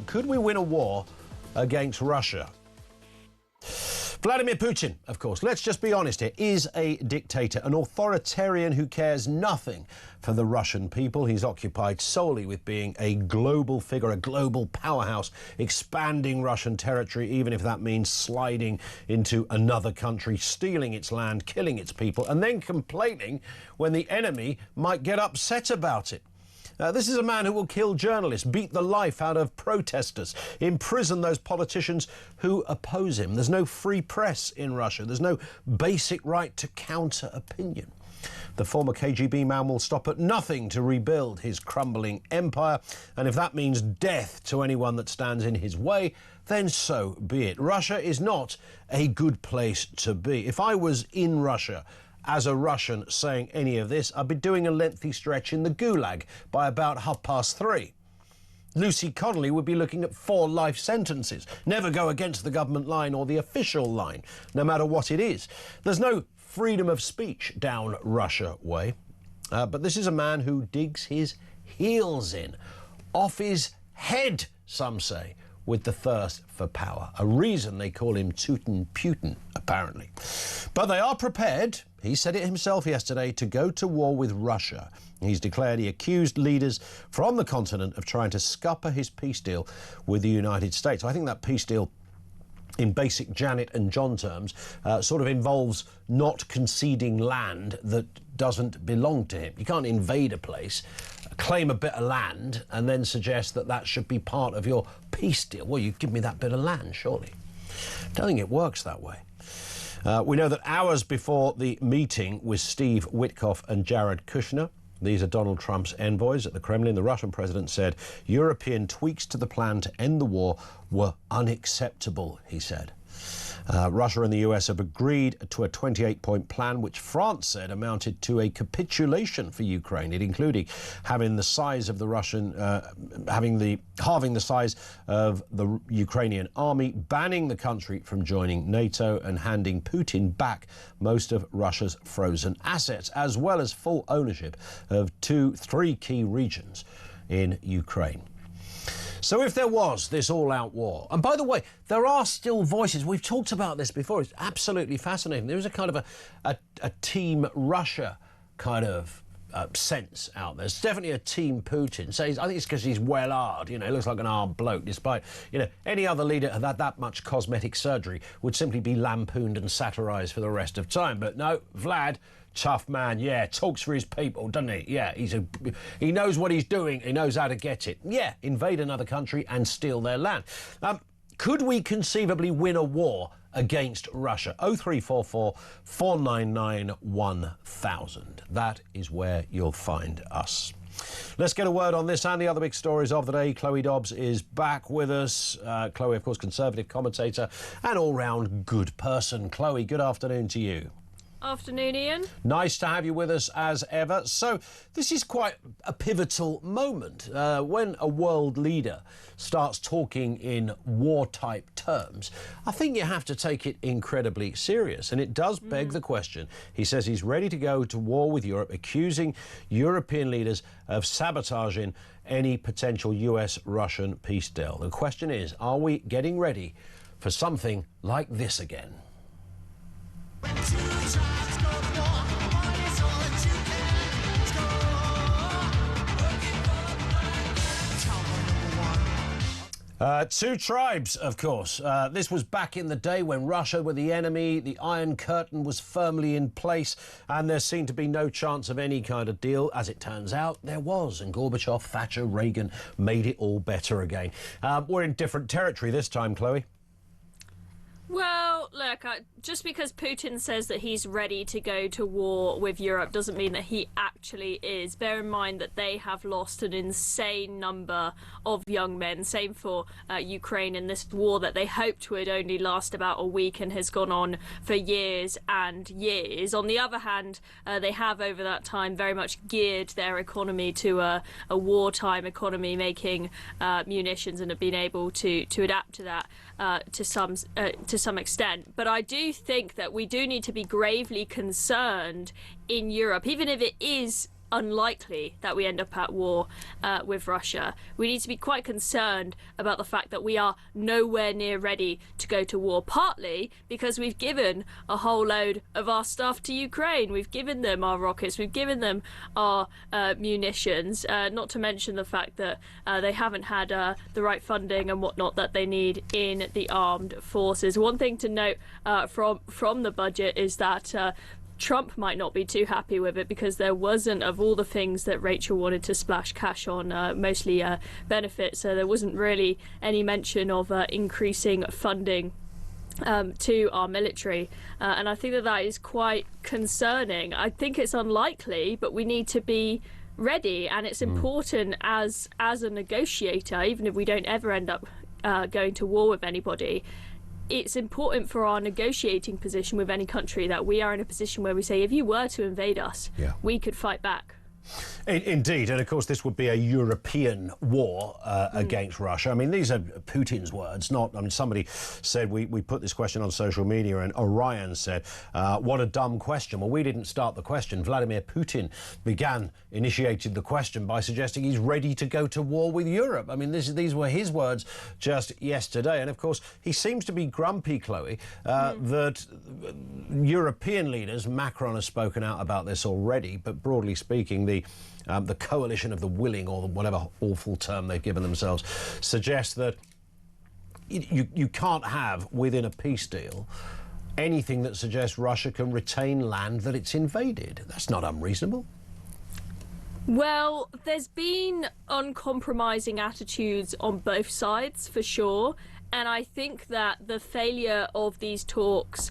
Could we win a war against Russia? Vladimir Putin, of course, let's just be honest here, is a dictator, an authoritarian who cares nothing for the Russian people. He's occupied solely with being a global figure, a global powerhouse, expanding Russian territory, even if that means sliding into another country, stealing its land, killing its people, and then complaining when the enemy might get upset about it. This is a man who will kill journalists, beat the life out of protesters, imprison those politicians who oppose him. There's no free press in Russia. There's no basic right to counter opinion. The former KGB man will stop at nothing to rebuild his crumbling empire, and if that means death to anyone that stands in his way, then so be it. Russia is not a good place to be. If I was in Russia as a Russian saying any of this, I'd be doing a lengthy stretch in the Gulag by about 3:30. Lucy Connolly would be looking at 4 life sentences. Never go against the government line or the official line, no matter what it is. There's no freedom of speech down Russia way. But this is a man who digs his heels in, off his head, some say, with the thirst for power. A reason they call him Tootin' Putin, apparently. But they are prepared, he said it himself yesterday, to go to war with Russia. He's declared he accused leaders from the continent of trying to scupper his peace deal with the United States. I think that peace deal, in basic Janet and John terms, sort of involves not conceding land that doesn't belong to him. You can't invade a place, claim a bit of land, and then suggest that that should be part of your peace deal. Well, you give me that bit of land, surely. Don't think it works that way. We know that hours before the meeting with Steve Witkoff and Jared Kushner, these are Donald Trump's envoys at the Kremlin, the Russian president said European tweaks to the plan to end the war were unacceptable, he said. Russia and the US have agreed to a 28-point plan, which France said amounted to a capitulation for Ukraine. It included having the size of the Russian, halving the size of the Ukrainian army, banning the country from joining NATO, and handing Putin back most of Russia's frozen assets, as well as full ownership of 3 key regions in Ukraine. So if there was this all-out war, and by the way, there are still voices, we've talked about this before, it's absolutely fascinating. There is a kind of a Team Russia kind of sense out there. It's definitely a Team Putin. So I think it's because he's well-armed, you know, he looks like an armed bloke, despite, you know, any other leader who had that much cosmetic surgery would simply be lampooned and satirised for the rest of time. But no, Vlad, tough man, yeah, talks for his people, doesn't he? Yeah, he knows what he's doing, he knows how to get it. Yeah, invade another country and steal their land. Could we conceivably win a war against Russia? 0344 499 1000. That is where you'll find us. Let's get a word on this and the other big stories of the day. Chloe Dobbs is back with us. Chloe, of course, Conservative commentator and all-round good person. Chloe, good afternoon to you. Afternoon, Ian. Nice to have you with us as ever. So this is quite a pivotal moment when a world leader starts talking in war-type terms. I think you have to take it incredibly serious, and it does beg the question. He says he's ready to go to war with Europe, accusing European leaders of sabotaging any potential US-Russian peace deal. The question is, are we getting ready for something like this again? Two tribes, of course. This was back in the day when Russia were the enemy, the Iron Curtain was firmly in place, and there seemed to be no chance of any kind of deal. As it turns out, there was, and Gorbachev, Thatcher, Reagan made it all better again. We're in different territory this time, Chloe. Well, look, just because Putin says that he's ready to go to war with Europe doesn't mean that he actually is. Bear in mind that they have lost an insane number of young men. Same for Ukraine in this war that they hoped would only last about a week and has gone on for years and years. On the other hand, they have over that time very much geared their economy to a wartime economy, making munitions, and have been able to adapt to that to some extent. But I do think that we do need to be gravely concerned in Europe, even if it is unlikely that we end up at war with Russia. We need to be quite concerned about the fact that we are nowhere near ready to go to war, partly because we've given a whole load of our stuff to Ukraine. We've given them our rockets, we've given them our munitions, not to mention the fact that they haven't had the right funding and whatnot that they need in the armed forces. One thing to note from the budget is that Trump might not be too happy with it, because there wasn't, of all the things that Rachel wanted to splash cash on, mostly benefits, so there wasn't really any mention of increasing funding to our military, and I think that is quite concerning. I think it's unlikely, but we need to be ready, and it's important as a negotiator, even if we don't ever end up going to war with anybody. It's important for our negotiating position with any country that we are in a position where we say, if you were to invade us, we could fight back. Indeed, and of course this would be a European war against Russia. I mean, these are Putin's words, not... I mean, somebody said, we put this question on social media, and Orion said, what a dumb question. Well, we didn't start the question. Vladimir Putin initiated the question by suggesting he's ready to go to war with Europe. I mean, these were his words just yesterday. And of course, he seems to be grumpy, Chloe, that European leaders, Macron has spoken out about this already, but broadly speaking, the coalition of the willing, or whatever awful term they've given themselves, suggests that you can't have, within a peace deal, anything that suggests Russia can retain land that it's invaded. That's not unreasonable. Well, there's been uncompromising attitudes on both sides, for sure. And I think that the failure of these talks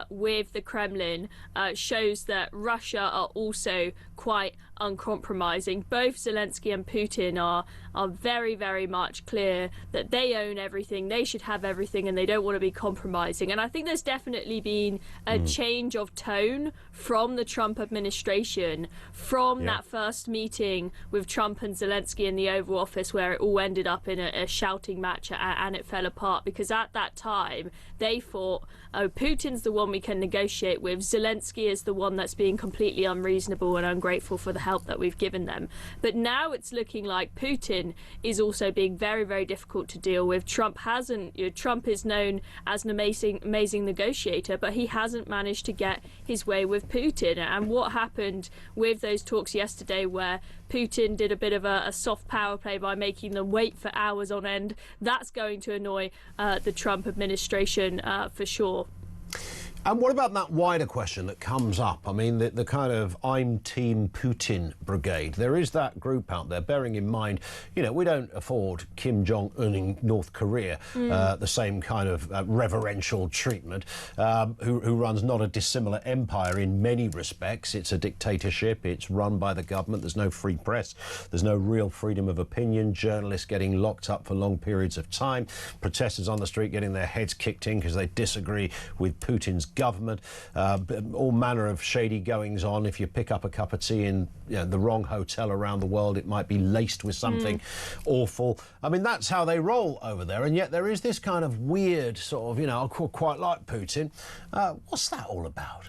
with the Kremlin shows that Russia are also quite uncompromising. Both Zelensky and Putin are very, very much clear that they own everything, they should have everything, and they don't want to be compromising. And I think there's definitely been a change of tone from the Trump administration, from that first meeting with Trump and Zelensky in the Oval Office, where it all ended up in a shouting match and it fell apart, because at that time they thought, oh, Putin's the one we can negotiate with, Zelensky is the one that's being completely unreasonable and ungrateful for the help that we've given them. But now it's looking like Putin is also being very, very difficult to deal with. Trump is known as an amazing negotiator, but he hasn't managed to get his way with Putin. And what happened with those talks yesterday, where Putin did a bit of a soft power play by making them wait for hours on end, that's going to annoy the Trump administration for sure. And what about that wider question that comes up? I mean, the kind of I'm Team Putin brigade. There is that group out there, bearing in mind, you know, we don't afford Kim Jong-un in North Korea the same kind of reverential treatment, who runs not a dissimilar empire in many respects. It's a dictatorship. It's run by the government. There's no free press. There's no real freedom of opinion. Journalists getting locked up for long periods of time. Protesters on the street getting their heads kicked in because they disagree with Putin's government, all manner of shady goings on. If you pick up a cup of tea in the wrong hotel around the world, it might be laced with something awful. I mean, that's how they roll over there, and yet there is this kind of weird sort of, I quite like Putin. What's that all about?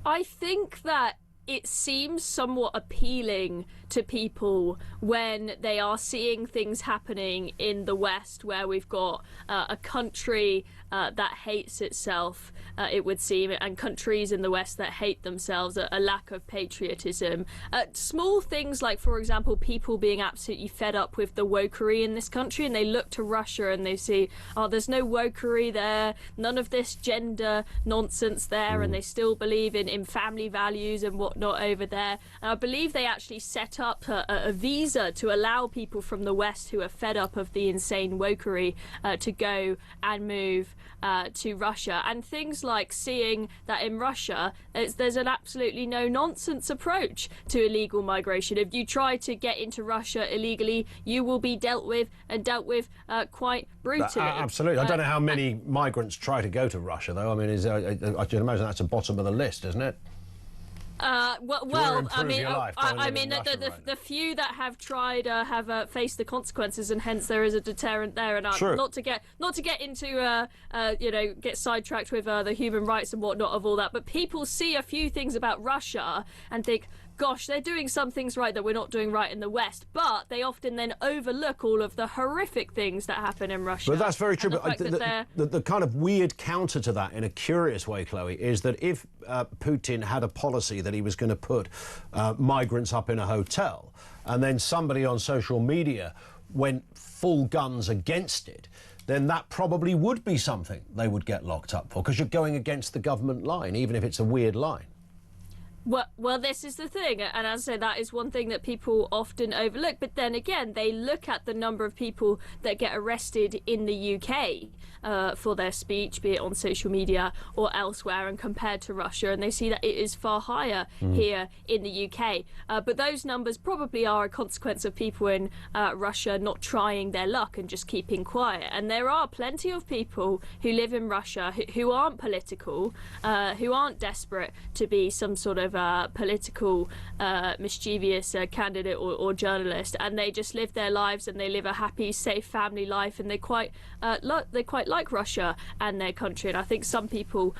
I think that it seems somewhat appealing to people when they are seeing things happening in the West, where we've got a country that hates itself, it would seem, and countries in the West that hate themselves, a lack of patriotism. Small things like, for example, people being absolutely fed up with the wokery in this country, and they look to Russia and they see, oh, there's no wokery there, none of this gender nonsense there, and they still believe in family values and whatnot over there. And I believe they actually set up a visa to allow people from the West who are fed up of the insane wokery to go and move to Russia. And things like seeing that in Russia there's an absolutely no nonsense approach to illegal migration. If you try to get into Russia illegally, you will be dealt with quite brutally. Absolutely. I don't know how many migrants try to go to Russia, though. I mean, I can imagine that's the bottom of the list, isn't it? Well, I mean, the few that have tried have faced the consequences, and hence there is a deterrent there. And not to get into get sidetracked with the human rights and whatnot of all that, but people see a few things about Russia and think, gosh, they're doing some things right that we're not doing right in the West, but they often then overlook all of the horrific things that happen in Russia. But that's very true. But the kind of weird counter to that, in a curious way, Chloe, is that if Putin had a policy that he was going to put migrants up in a hotel, and then somebody on social media went full guns against it, then that probably would be something they would get locked up for, because you're going against the government line, even if it's a weird line. Well, this is the thing, and as I say, that is one thing that people often overlook. But then again, they look at the number of people that get arrested in the UK for their speech, be it on social media or elsewhere, and compared to Russia, and they see that it is far higher here in the UK. But those numbers probably are a consequence of people in Russia not trying their luck and just keeping quiet. And there are plenty of people who live in Russia who aren't political, who aren't desperate to be some sort of political mischievous candidate or journalist, and they just live their lives, and they live a happy, safe family life, and they quite like Russia and their country. And I think some people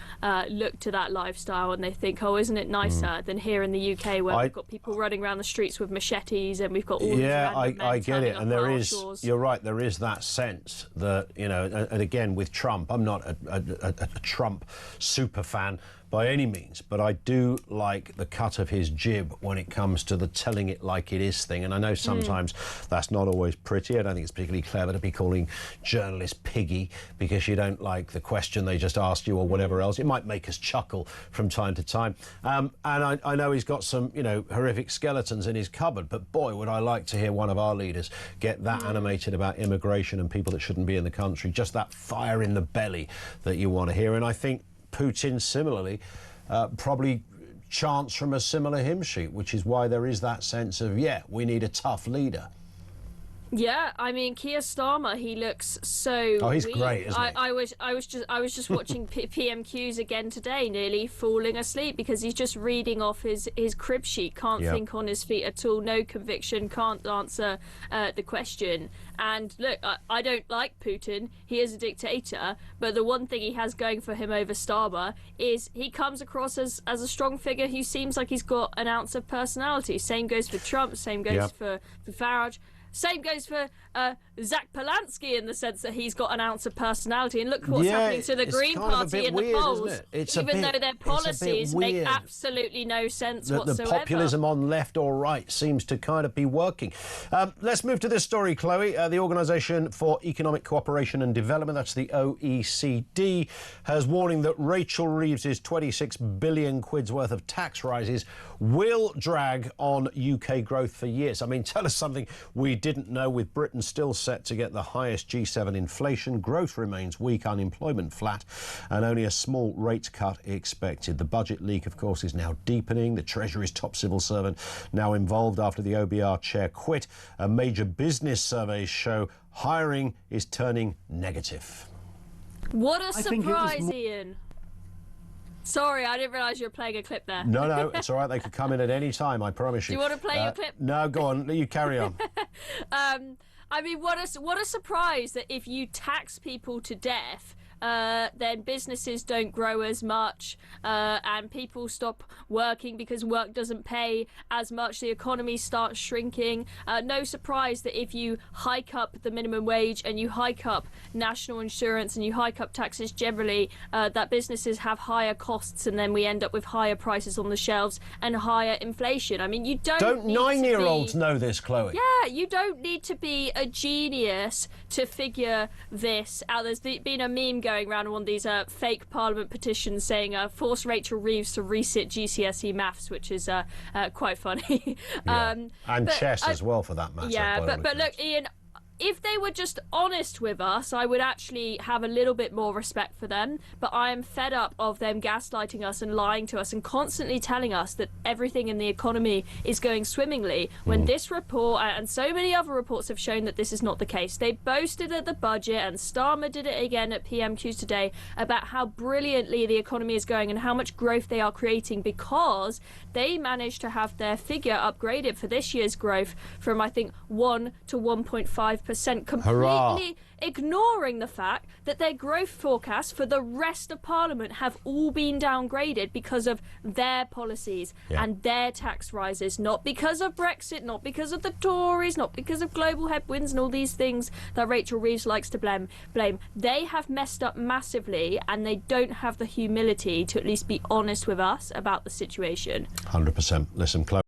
look to that lifestyle and they think, oh, isn't it nicer than here in the UK, where we've got people running around the streets with machetes, and we've got all these random men I get it, and there is shores. You're right, there is that sense that, you know, and again with Trump, I'm not a Trump super fan by any means, but I do like the cut of his jib when it comes to the telling it like it is thing. And I know sometimes that's not always pretty. I don't think it's particularly clever to be calling journalists piggy because you don't like the question they just asked you or whatever else. It might make us chuckle from time to time. And I know he's got some, you know, horrific skeletons in his cupboard, but boy, would I like to hear one of our leaders get that animated about immigration and people that shouldn't be in the country. Just that fire in the belly that you want to hear. And I think Putin, similarly, probably chants from a similar hymn sheet, which is why there is that sense of, yeah, we need a tough leader. Yeah, I mean, Keir Starmer, he looks so. Oh, he's weak. great, isn't he? I was just watching PMQs again today, nearly falling asleep because he's just reading off his crib sheet. Can't think on his feet at all. No conviction. Can't answer the question. And look, I don't like Putin. He is a dictator. But the one thing he has going for him over Starmer is he comes across as a strong figure who seems like he's got an ounce of personality. Same goes for Trump. Same goes for Farage. Same goes for Zach Polanski, in the sense that he's got an ounce of personality. And look what's happening to the Green Party in the polls, even though their policies make absolutely no sense whatsoever. The populism on left or right seems to kind of be working. Let's move to this story, Chloe. The Organisation for Economic Cooperation and Development, that's the OECD, has warning that Rachel Reeves's 26 billion quid's worth of tax rises will drag on UK growth for years. I mean, tell us something we didn't know. With Britain still set to get the highest G7 inflation, growth remains weak, unemployment flat, and only a small rate cut expected. The budget leak, of course, is now deepening. The Treasury's top civil servant now involved after the OBR chair quit. A major business surveys show hiring is turning negative. What a surprise, Ian. Sorry, I didn't realise you were playing a clip there. No, it's all right. They could come in at any time, I promise you. Do you want to play your clip? No, go on. You carry on. I mean, what a surprise that if you tax people to death, then businesses don't grow as much, and people stop working because work doesn't pay as much. The economy starts shrinking. No surprise that if you hike up the minimum wage and you hike up national insurance and you hike up taxes generally, that businesses have higher costs, and then we end up with higher prices on the shelves and higher inflation. I mean, you don't need 9-year-olds know this, Chloe? Yeah, you don't need to be a genius to figure this out. There's been a meme going around on one of these fake Parliament petitions saying force Rachel Reeves to resit GCSE maths, which is quite funny. And chess as well, for that matter. Yeah, but look, Ian, if they were just honest with us, I would actually have a little bit more respect for them. But I am fed up of them gaslighting us and lying to us and constantly telling us that everything in the economy is going swimmingly, when this report and so many other reports have shown that this is not the case. They boasted at the budget, and Starmer did it again at PMQs today, about how brilliantly the economy is going and how much growth they are creating, because they managed to have their figure upgraded for this year's growth from, I think, 1 to 1.5%. 5%, completely ignoring the fact that their growth forecasts for the rest of Parliament have all been downgraded because of their policies and their tax rises, not because of Brexit, not because of the Tories, not because of global headwinds and all these things that Rachel Reeves likes to blame. They have messed up massively, and they don't have the humility to at least be honest with us about the situation. 100%. Listen, Chloe.